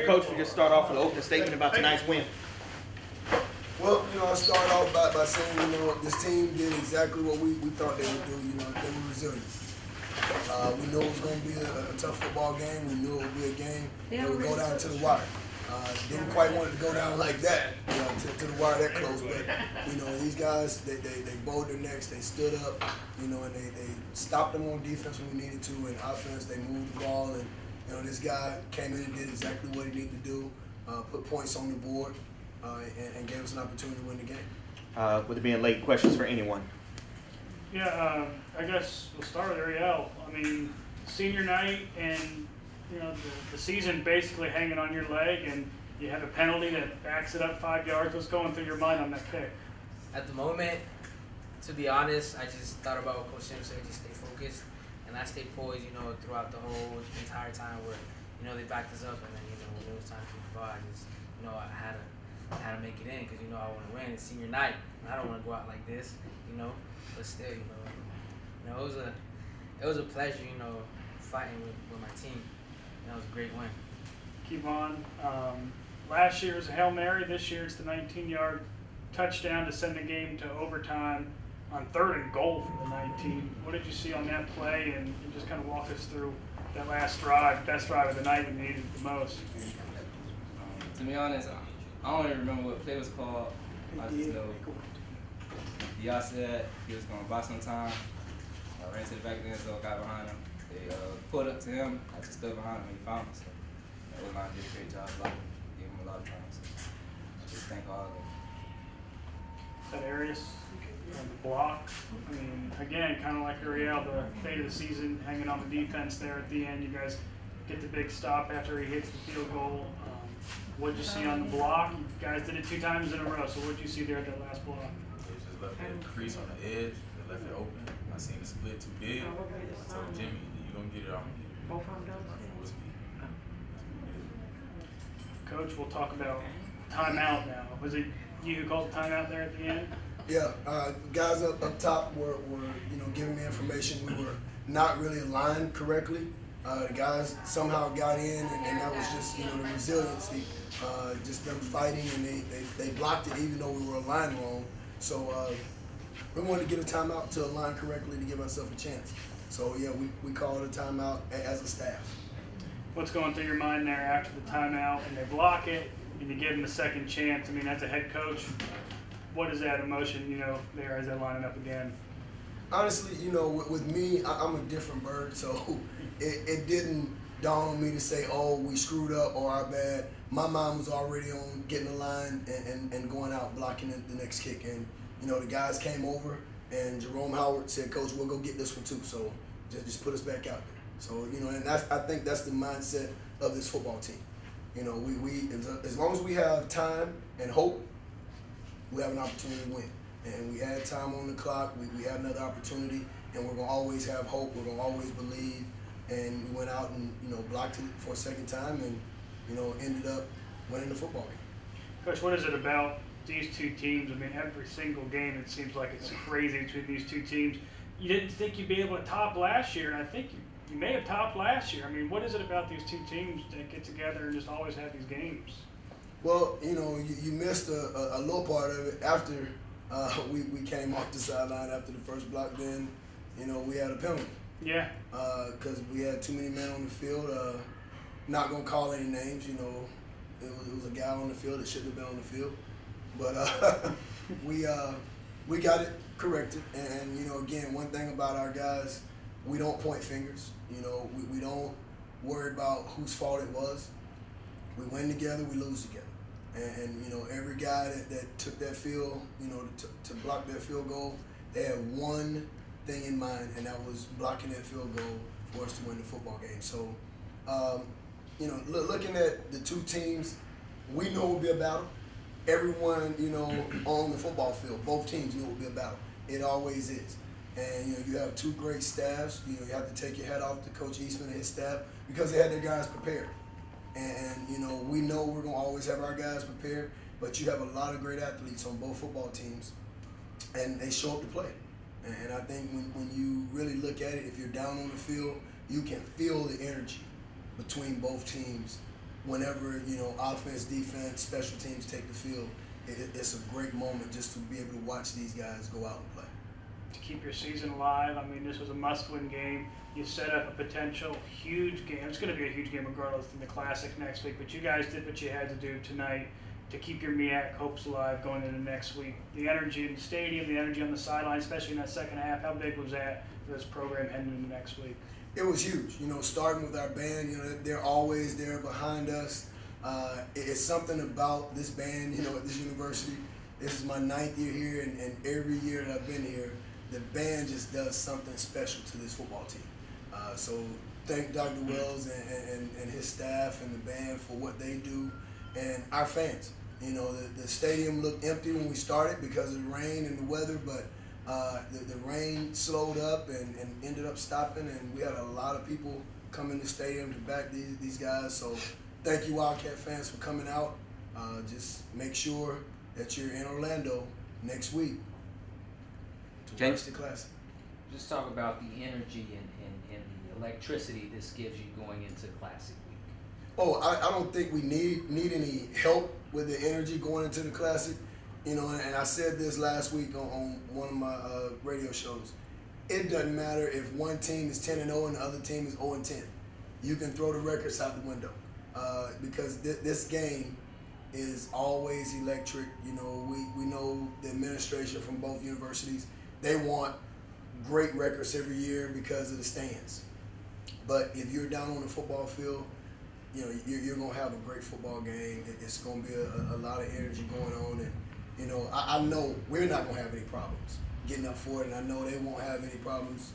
Coach, we just start off with an opening statement about tonight's win. Well, I start off by saying, this team did exactly what we thought they would do. They were resilient. We knew it was going to be a tough football game. We knew it would be a game that would go down to the wire. Didn't quite want it to go down like that, to the wire that close. But, these guys, they bowed their necks. They stood up, and they stopped them on defense when we needed to. And offense, they moved the ball. And, this guy came in and did exactly what he needed to do, put points on the board, and gave us an opportunity to win the game. With it being late, questions for anyone? Yeah, I guess we'll start with Ariel. I mean, senior night and, the season basically hanging on your leg, and you have a penalty that backs it up 5 yards. What's going through your mind on that kick? At the moment, to be honest, I just thought about what Coach Sim said, just stay focused. And I stayed poised, throughout the whole entire time where, they backed us up. And then, when it was time to kick the ball, I just, I had to make it in because, I want to win. It's senior night, and I don't want to go out like this, But still, it was a pleasure, fighting with my team. That was a great win. Keep on. Last year was a Hail Mary. This year it's the 19-yard touchdown to send the game to overtime on 3rd and goal for the 19. What did you see on that play? And just kind of walk us through that last drive, best drive of the night when you needed it the most. To be honest, I don't even remember what play was called. I just know y'all said he was going to buy some time. I ran to the back of the end zone, got behind him. They pulled up to him. I just stood behind him and he found me. So that was not did a great job blocking. Gave him a lot of time. So just thank all of them. That Arias on the block. I mean, again, kind of like Ariel, the fate of the season, hanging on the defense there at the end. You guys get the big stop after he hits the field goal. What did you see on the block? You guys did it 2 times in a row. So what did you see there at that last block? They just left that crease on the edge. They left it open. I seen the split too big. I told Jimmy, you gonna get it, I'm gonna get it. Full speed. Coach, we'll talk about timeout now. Was it you who called the timeout there at the end? Yeah, guys up top were giving me information. We were not really aligned correctly. The guys somehow got in, and that was just the resiliency, just them fighting, and they blocked it even though we were aligned wrong. So we wanted to get a timeout to align correctly to give ourselves a chance. So yeah, we called a timeout as a staff. What's going through your mind there after the timeout and they block it and you give them a second chance? I mean, as a head coach, what is that emotion, there as they're lining up again? Honestly, with me, I'm a different bird, so it didn't dawn on me to say, oh, we screwed up or our bad. My mind was already on getting the line and going out blocking the next kick. And, the guys came over and Jerome Howard said, Coach, we'll go get this one too. So just put us back out there. So, and I think that's the mindset of this football team. We as long as we have time and hope, we have an opportunity to win. And we had time on the clock. We had another opportunity, and we're going to always have hope. We're going to always believe. And we went out and, blocked it for a second time and, ended up winning the football game. Coach, what is it about these two teams? I mean, every single game it seems like it's crazy between these two teams. You didn't think you'd be able to top last year, and I think you may have topped last year. I mean, what is it about these two teams that get together and just always have these games? Well, you missed a little part of it after we came off the sideline after the first block. Then, we had a penalty. Yeah. Because we had too many men on the field. Not gonna call any names. It was a guy on the field that shouldn't have been on the field. But we got it corrected. And again, one thing about our guys, we don't point fingers. We don't worry about whose fault it was. We win together, we lose together. And every guy that took that field, to block that field goal, they had one thing in mind, and that was blocking that field goal for us to win the football game. So, looking at the two teams, we know it will be a battle. Everyone, on the football field, both teams knew it would be a battle. It always is. And, you have two great staffs. You have to take your hat off to Coach Eastman and his staff because they had their guys prepared. And we know we're going to always have our guys prepared, but you have a lot of great athletes on both football teams, and they show up to play. And I think when you really look at it, if you're down on the field, you can feel the energy between both teams whenever, offense, defense, special teams take the field, it's a great moment just to be able to watch these guys go out and play. To keep your season alive, I mean, this was a must-win game. You set up a potential huge game. It's going to be a huge game regardless in the Classic next week, but you guys did what you had to do tonight to keep your MEAC hopes alive going into next week. The energy in the stadium, the energy on the sideline, especially in that second half, how big was that for this program heading into next week? It was huge. Starting with our band, they're always there behind us. It's something about this band, at this university. This is my 9th year here, and every year that I've been here, the band just does something special to this football team. So thank Dr. Wells and his staff and the band for what they do, and our fans. The stadium looked empty when we started because of the rain and the weather, but the rain slowed up and ended up stopping, and we had a lot of people come in the stadium to back these guys. So thank you, Wildcat fans, for coming out. Just make sure that you're in Orlando next week to watch the Classic. Just talk about the energy and the electricity this gives you going into Classic week. Oh, I don't think we need any help with the energy going into the Classic. And I said this last week on one of my radio shows. It doesn't matter if one team is 10-0 and the other team is 0-10. You can throw the records out the window because this game is always electric. We know the administration from both universities. They want great records every year because of the stands. But if you're down on the football field, you're going to have a great football game. It's going to be a lot of energy going on. And, I know we're not going to have any problems getting up for it. And I know they won't have any problems,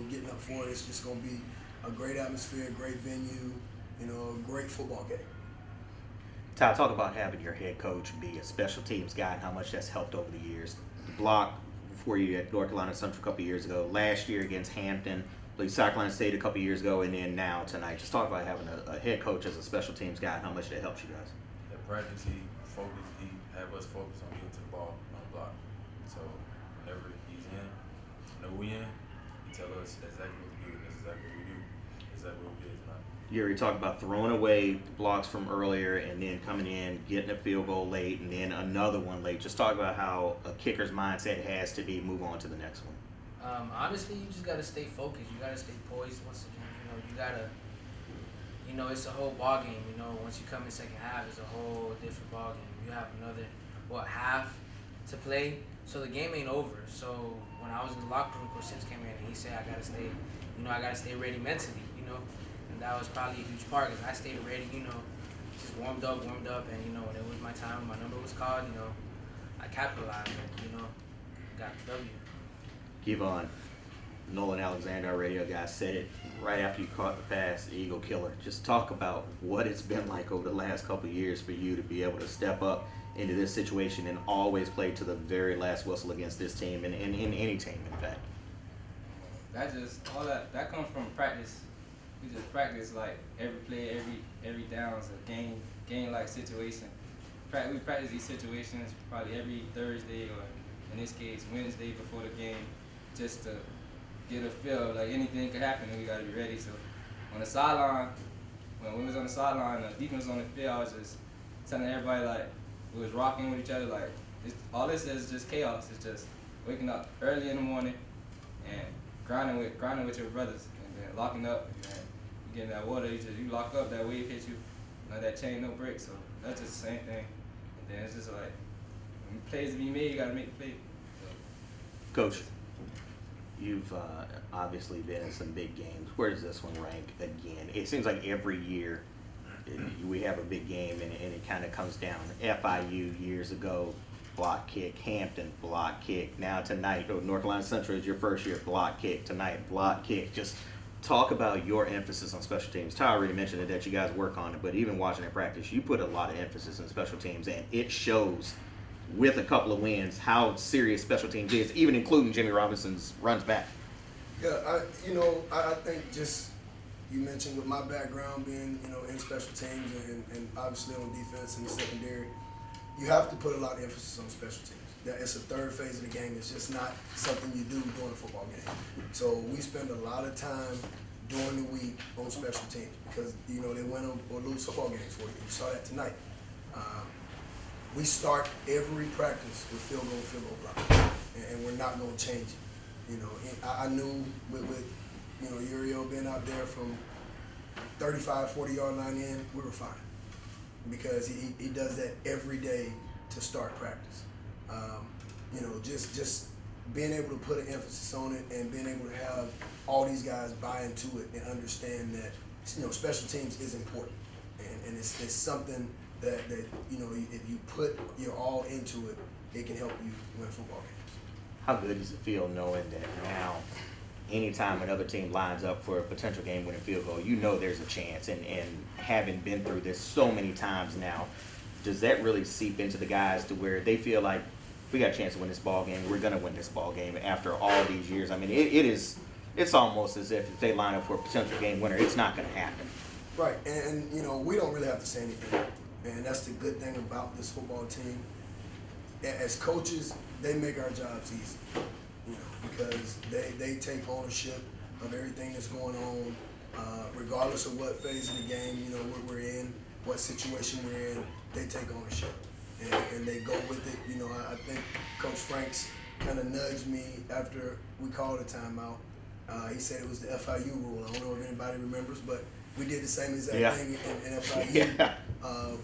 getting up for it. It's just going to be a great atmosphere, a great venue, a great football game. Ty, talk about having your head coach be a special teams guy and how much that's helped over the years. The block for you at North Carolina Central a couple years ago, last year against Hampton, played South Carolina State a couple years ago, and then now tonight. Just talk about having a head coach as a special teams guy and how much that helps you guys. At practice, he have us focus on getting to the ball on the block. So whenever he's in, whenever we in, he tell us exactly what to do, and that's exactly what we do. Exactly what we did tonight. You already talked about throwing away blocks from earlier and then coming in, getting a field goal late, and then another one late. Just talk about how a kicker's mindset has to be move on to the next one. Honestly, you just gotta stay focused. You gotta stay poised. Once again, you gotta, it's a whole ball game. Once you come in second half, it's a whole different ball game. You have another half to play, so the game ain't over. So when I was in the locker room, Coach Sims came in and he said I gotta stay, I gotta stay ready mentally. And that was probably a huge part because I stayed ready. Just warmed up, and when it was my time, my number was called. I capitalized. Got the W. Kevon, Nolan Alexander, our radio guy, said it right after you caught the pass, the Eagle Killer. Just talk about what it's been like over the last couple of years for you to be able to step up into this situation and always play to the very last whistle against this team and in any team, in fact. That comes from practice. We just practice like every play, every down is a game like situation. We practice these situations probably every Thursday or in this case Wednesday before the game, just to get a feel like anything could happen and we gotta be ready. So on the sideline, when we was on the sideline, the defense was on the field, I was just telling everybody like we was rocking with each other. Like all this is just chaos. It's just waking up early in the morning and grinding with your brothers and then locking up. And you get in that water, you lock up, that wave hits you, that chain no break. So that's just the same thing. And then it's just like when plays to be made, you gotta make the play. So, Coach, you've obviously been in some big games. Where does this one rank again? It seems like every year we have a big game and it kind of comes down. FIU years ago, block kick. Hampton, block kick. Now tonight, North Carolina Central is your first year, block kick. Tonight, block kick. Just talk about your emphasis on special teams. Ty already mentioned it, that you guys work on it, but even watching it practice, you put a lot of emphasis on special teams, and it shows with a couple of wins how serious special teams is, even including Jimmy Robinson's runs back. Yeah, I think just you mentioned with my background being, in special teams and obviously on defense in the secondary, you have to put a lot of emphasis on special teams. That it's a third phase of the game. It's just not something you do during a football game. So we spend a lot of time during the week on special teams because, you know, they win or lose football games for you. You saw that tonight. We start every practice with field goal block, and we're not going to change it. You know, I knew with you know, Uriel being out there from 35, 40-yard line in, we were fine because he does that every day to start practice. You know, just being able to put an emphasis on it and being able to have all these guys buy into it and understand that, you know, special teams is important, and it's something that you know, if you put your all into it, it can help you win football games. How good does it feel knowing that now, anytime another team lines up for a potential game-winning field goal, you know there's a chance, and having been through this so many times now, does that really seep into the guys to where they feel like, we got a chance to win this ball game, we're going to win this ball game after all these years? I mean, it's almost as if they line up for a potential game winner, it's not going to happen. Right, and you know, we don't really have to say anything, and that's the good thing about this football team. As coaches, they make our jobs easy, you know, because they take ownership of everything that's going on, regardless of what phase of the game, you know, we're in, what situation we're in, they take ownership. And they go with it. You know, I think Coach Franks kind of nudged me after we called a timeout. He said it was the FIU rule. I don't know if anybody remembers, but we did the same exact thing in FIU. Yeah.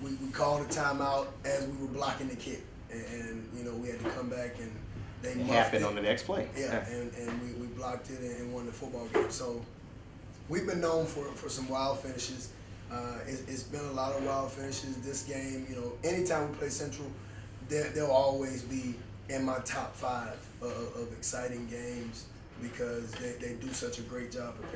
We called a timeout as we were blocking the kick, and you know, we had to come back and they It happened on the next play. Yeah, and we blocked it and won the football game. So we've been known for some wild finishes. It's been a lot of wild finishes this game. You know, anytime we play Central, they'll always be in my top 5 of exciting games because they do such a great job preparing.